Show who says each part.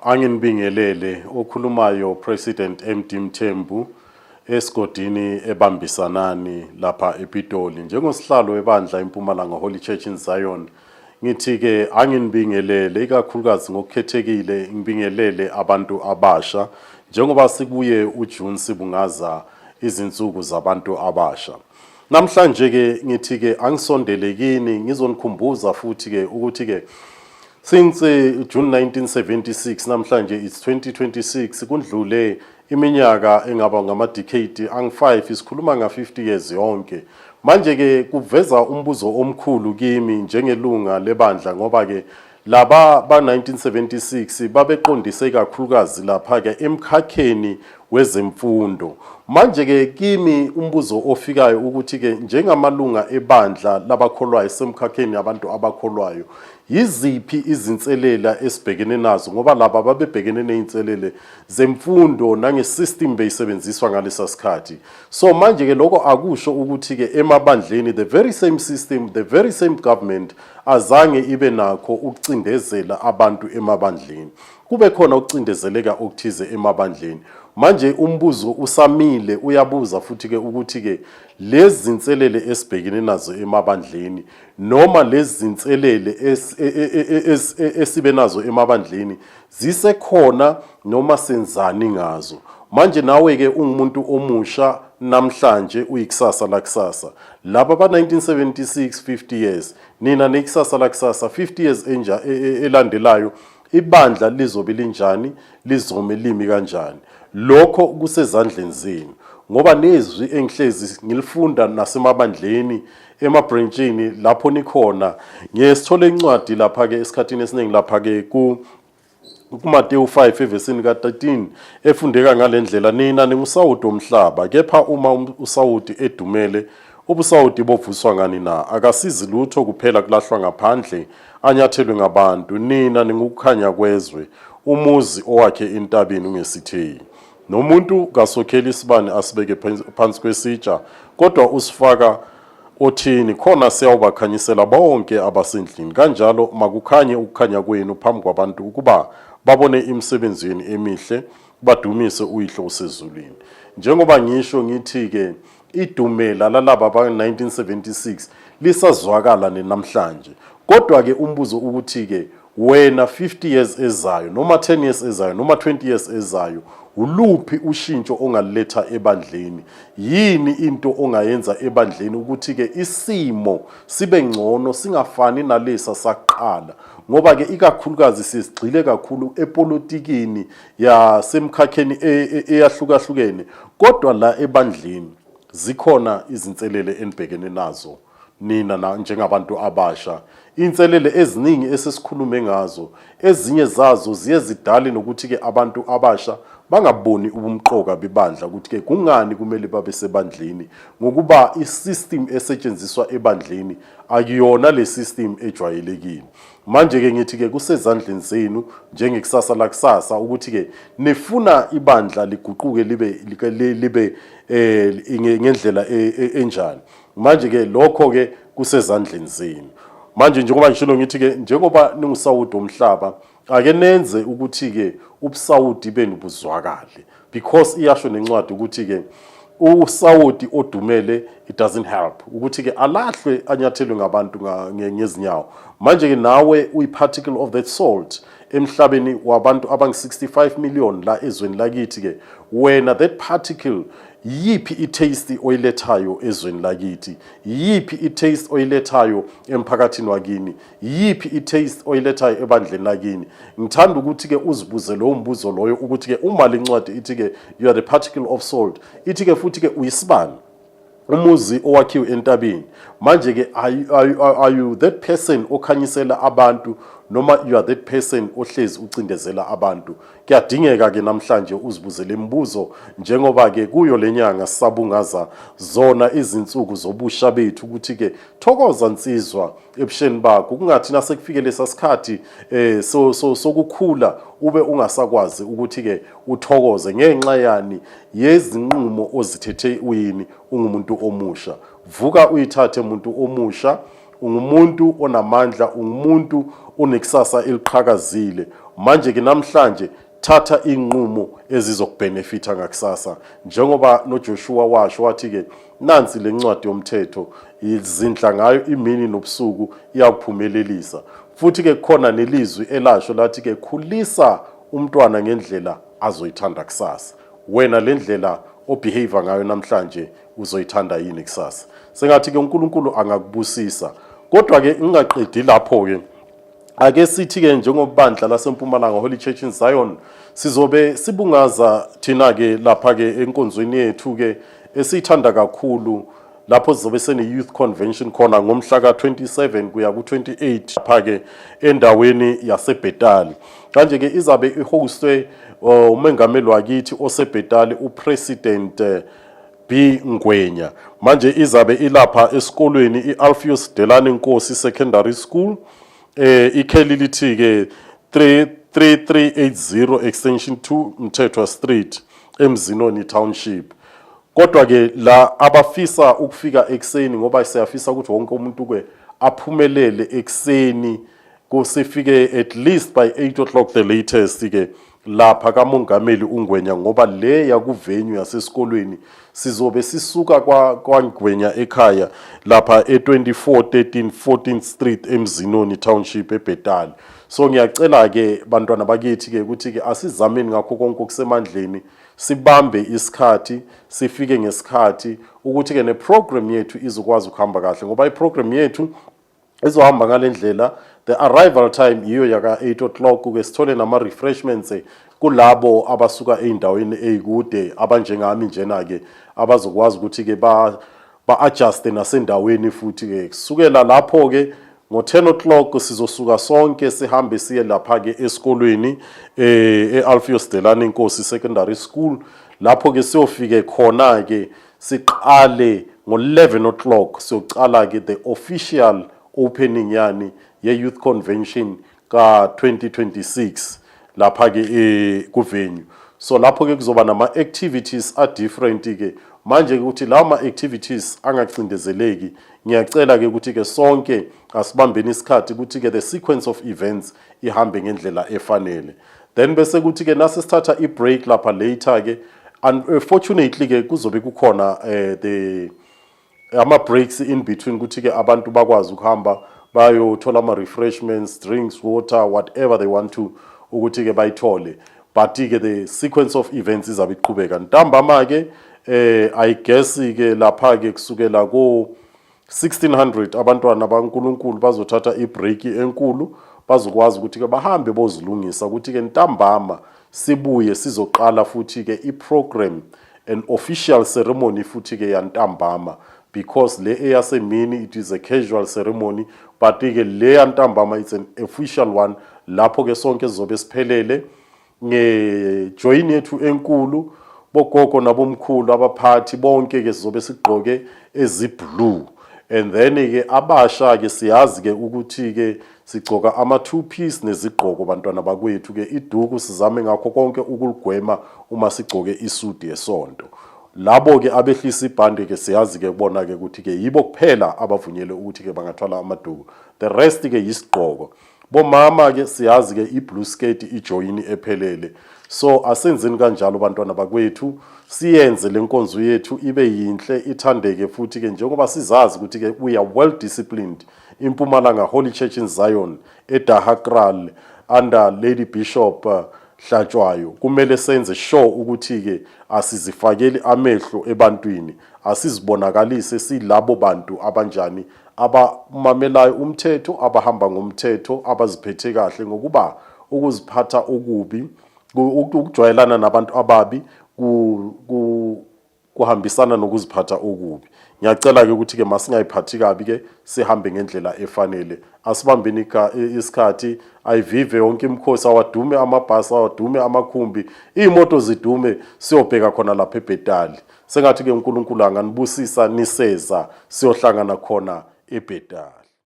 Speaker 1: Anginibingelele okhulumayo President MD Mthembu esigodini ebambisanani lapha ePitoli njengosihlalo webandla eMpumalanga Holy Church in Zion. Ngithi ke anginibingelele ikakhulukazi ngokukhethekile ngibingelele abantu abasha njengoba sikuye uJune sibungaza izinsuku zabantu abasha. Namhlanje ke ngithi ke angisondelekini ngizonikhumbuza futhi ke ukuthi ke since June 1976 namhlanje it's 2026 kundlule iminyaka engaba ngama-decade angu-5 isikhuluma nga-50 years yonke. Manje ke kuveza umbuzo omkhulu kimi njengelunga lebandla ngoba ke laba ba-1976 babeqondise kakhulukazi lapha ke emkhakheni wezemfundo. Manje ke kimi umbuzo ofikayo ukuthi ke njengamalunga ebandla labakholwayo semkhakheni abantu abakholwayo yiziphi izinselela esibhekene nazo ngoba laba babebhekene nezinselele zemfundo nangesystem beyisebenziswa ngalesa sikhathi. So manje ke lokho akusho ukuthi ke emabandleni the very same system, the very same government azange ibe nakho ukucindezela abantu emabandleni. Kube khona ukucindezeleka okuthize emabandleni. Manje umbuzo usamile uyabuza futhi ke ukuthi ke lezi zinselele esibhekene nazo emabandleni noma lezi zinselele esibe nazo emabandleni zisekhona noma senzani ngazo. Manje nawe ke ungumuntu omusha namhlanje uyikusasa lakusasa. Laba ba 1976 50 years nina nekusasa lakusasa 50 years elandelayo ibandla lizobe linjani lizome limi kanjani. Lokho kusezandleni zenu ngoba nezwi engihlezi ngilifunda nasemabandleni emabranchini lapho nikhona ngesithola incwadi lapha ke esikhatini esiningi lapha ke kuMateyu 5 evesini ka13 efundeka ngalendlela nina ningusawuti omhlaba kepha uma usawuti edumele ubusawuti bovuswa ngani na akasizi lutho kuphela kulahlwa ngaphandle anyathelwe ngabantu nina ningukukhanya kwezwe umuzi owakhe intabeni ungesitheyi nomuntu kasokheli isibane asibeke phansi kwesitsha kodwa usifaka othini khona siyawubakhanyisela bonke abasendlini kanjalo makukhanye ukukhanya kwenu phambi kwabantu ukuba babone imisebenzi yenu emihle badumise uyihlo usezulwini. Njengoba ngisho ngithi ke idumela lalaba ba 1976 lisazwakala namhlanje kodwa ke umbuzo ukuthi ke wena 50 years ezayo noma 10 years ezayo noma 20 years ezayo uluphi ushintsho ongaliletha ebandleni yini into ongayenza ebandleni ukuthi ke isimo sibe ngcono singafani nalesa saqala ngoba ke ikakhulukazi sisigxile kakhulu epolitikini yasemkhakheni eyahlukahlukene kodwa la ebandleni zikhona izinselele enibhekene nazo nina njengabantu abasha. Inselele eziningi esesikhulume ngazo ezinye zazo ziye zidale nokuthi ke abantu abasha bangaboni ubumqoka bebandla ukuthi ke kungani kumele babe sebandleni ngokuba isystem esetshenziswa ebandleni akuyona le system ejwayelekile. Manje ke ngithi ke kusezandleni zenu njengekusasa lakusasa ukuthi ke nifuna ibandla liguquke libe ngendlela enjani. Manje ke lokho ke kusezandleni zenu. Manje njengoba ngishilo ngithi ke njengoba ningusawuti omhlaba ake nenze ukuthi ke ubusawuti benu buzwakale because iyasho nencwadi ukuthi ke usawuti odumele it doesn't help ukuthi ke alahlwe anyathelwe ngabantu ngezinyawo. Manje ke nawe uyi-particle of that salt emhlabeni wabantu abangu-65 million la ezweni lakithi ke wena that particle yipi i-taste oyilethayo ezweni lakithi yipi i-taste oyilethayo emphakathini wakini yipi i-taste oyilethayo ebandleni lakini. Ngithanda ukuthi ke uzibuze lo mbuzo loyo ukuthi ke uma lencwadi ithi ke you are the particle of salt ithi ke futhi ke uyisibani umuzi owakhiwe entabeni. Manje ke are you that person okhanyisela abantu noma you are that person ohlezi ucindezela abantu? Kuyadingeka ke namhlanje uzibuze lembuzo njengoba ke kuyo lenyanga sisabungaza zona izinsuku zobusha bethu ukuthi ke thokoza nsizwa ebusheni bakho kungathi nasekufike lesasikhathi sokukhula ube ungasakwazi ukuthi ke uthokoze ngenxa yani yezinqumo ozithethe uyini ungumuntu omusha. Vuka uyithathe umuntu omusha ungumuntu onamandla ungumuntu unekusasa eliqhakazile manje ke namhlanje thatha inqumo ezizokbenefita ngakusasa, njengoba noJoshua washo wathi ke nansi lencwadi yomthetho izindla ngayo imini nobusuku iyakuphumelelisa. Futhi ke khona nelizwi elasho lathi ke khulisa umntwana ngendlela azoyithanda kusasa. Wena lendlela obehave ngayo namhlanje uzoyithanda yini kusasa? Sengathi ke uNkulunkulu angakubusisa. Kodwa ke ngingaqedi lapho ke ake sithi ke njengobandla laseMpumalanga Holy Church in Zion sizobe sibungaza thina ke lapha ke enkonzweni yethu ke esithanda kakhulu lapho sizobe sene youth convention khona ngomhla ka27 kuya ku28 lapha ke endaweni yaseBhetali. Kanje ke izabe ihostwe umengameli wakithi oseBhetali uPresident B Ngwenya. Manje izabe ilapha esikolweni iAlpheus Delani Nkosi Secondary School ikheli lithi ke 3380 extension 2 Mthethwa Street eMzinoni Township. Kodwa ke la abafisa ukufika ekseni ngoba siyafisa ukuthi wonke umuntu ke aphumelele ekseni kusifike at least by 8 o'clock the latest ke lapha kaMongameli uNgwenya, ngoba le yakuvenue yasesikolweni sizobe sisuka kwaNgwenya ekhaya lapha e2413 14th Street eMzinoni Township eBhetali. So ngiyacela ke bantwana bakithi ke ukuthi ke asizameni ngakho konke okusemandleni sibambe isikhathi sifike ngesikhathi ukuthi ke neprogram yethu izokwazi ukuhamba kahle, ngoba iprogram yethu izohamba ngalendlela. The arrival time iyo yaka 8 o'clock ke sithole nama refreshments kulabo abasuka eindaweni ezikude abanjengami njena ke abazokwazi ukuthi ke ba adjust nasendaweni. Futhi ke kusukela lapho ke ngo10 o'clock sizosuka sonke sihambe siye lapha ke esikolweni eAlpheus Delani Nkosi Secondary School. Lapho ke siyofike khona ke siqale ngo11 o'clock siyocala ke the official opening yani ye-youth convention ka-2026 lapha ke kuvenue. So lapho ke kuzoba nama-activities a-different ke manje ukuthi lawo ma-activities angacindezeleki. Ngiyacela ke ukuthi ke sonke asibambeni isikhathi ukuthi ke the sequence of events ihambe ngendlela efanele. Then bese ukuthi ke nase sithatha i-break lapha later ke unfortunately ke kuzobe kukhona ama-breaks in between ukuthi ke abantu bakwazi ukuhamba bayothola ama-refreshments, drinks, water, whatever they want to ukuthi ke bayithole. But ke the sequence of events izabe iqhubeka ntambama ke I guess ke lapha ke kusukela ko 1600 abantwana baNkulunkulu bazothatha i-break enkulu bazokwazi ukuthi ke bahambe bozilungisa ukuthi ke ntambama sibuye sizoqala futhi ke i-program an official ceremony futhi ke yantambama, because le eyasemini it is a casual ceremony, but ke le yantambama it's an official one lapho ke sonke sizobe siphelele ngejoin yethu enkulu bogogo nabomkhulu abaphathi bonke ke sizobe sigqoke eziblue. And then ke abasha ke siyazi ke ukuthi ke sigcoka ama two piece nezigqoko bantwana bakwethu ke iduku sizame ngakho konke ukuligwema uma sigcoke isuti yesonto. Labo ke abehlisa ibhande ke siyazi ke bona ke ukuthi ke yibo kuphela abavunyele ukuthi ke bangathwala amaduku, the rest ke yisigqoko. Bomama ke siyazi ke iblue skirt ijoin ephelele. So asenzeni kanjalo bantwana bakwethu, siyenze lenkonzo yethu ibe yinhle ithandeke futhi ke njengoba sizazi ukuthi ke we are well disciplined. Impumalanga Holy Church in Zion eDahakral under Lady Bishop Hlatshwayo kumele senze sure ukuthi ke asizifakeli amehlo ebantwini, asizibonakalise silabo bantu abanjani abamamelayo umthetho, abahamba ngomthetho, abaziphethe kahle, ngokuba ukuziphatha okubi, ukujwayelana nabantu ababi kuhambisana nokuziphatha okubi. Ngiyacela ke ukuthi ke masingayiphathi kabi ke sihambe ngendlela efanele. Asibambeni isikhathi ayivive yonke imikhosi, awadume amabhasi, awadume amakhumbi, imoto zidume, siyobheka khona lapha eBhetali. Sengathi ke uNkulunkulu anganibusisa niseza siyohlangana khona eBhetali.